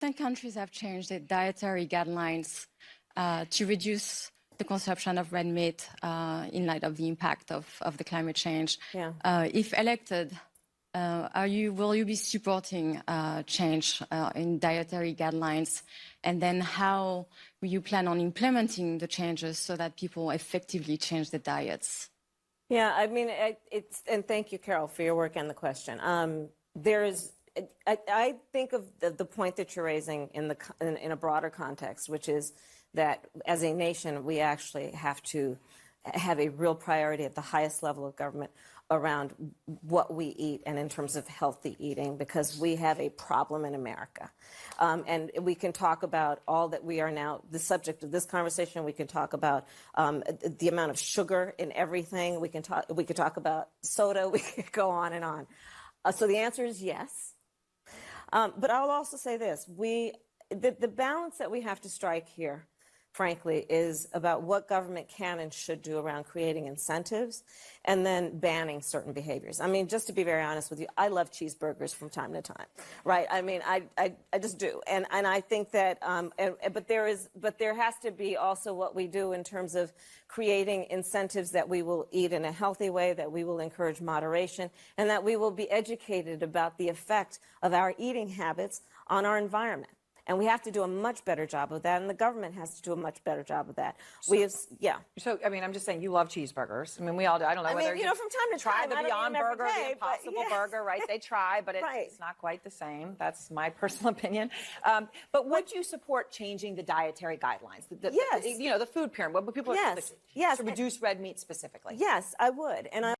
10 countries have changed their dietary guidelines to reduce the consumption of red meat in light of the impact of the climate change. Yeah. If elected, will you be supporting change in dietary guidelines? And then how will you plan on implementing the changes so that people effectively change their diets? Yeah, I mean, and thank you, Carol, for your work on the question. I think of the point that you're raising in a broader context, which is that as a nation, we actually have to have a real priority at the highest level of government around what we eat and in terms of healthy eating, because we have a problem in America. And we can talk about all that we are now, the subject of this conversation, we can talk about the amount of sugar in everything, we can talk about soda, we could go on and on. So the answer is yes. But I'll also say this, the balance that we have to strike here, frankly, is about what government can and should do around creating incentives and then banning certain behaviors. I mean, just to be very honest with you, I love cheeseburgers from time to time, right? I mean, I just do. And I think that, but there has to be also what we do in terms of creating incentives that we will eat in a healthy way, that we will encourage moderation, and that we will be educated about the effect of our eating habits on our environment. And we have to do a much better job of that, and the government has to do a much better job of that. So, I mean, I'm just saying, you love cheeseburgers. I mean, we all do. I don't know whether you know, from time to try time, the Beyond Burger, the Impossible Burger, right? They try, but it's not quite the same. That's my personal opinion. But would you support changing the dietary guidelines? Yes. You know, the food pyramid. What people yes. to reduce red meat specifically. Yes, I would. And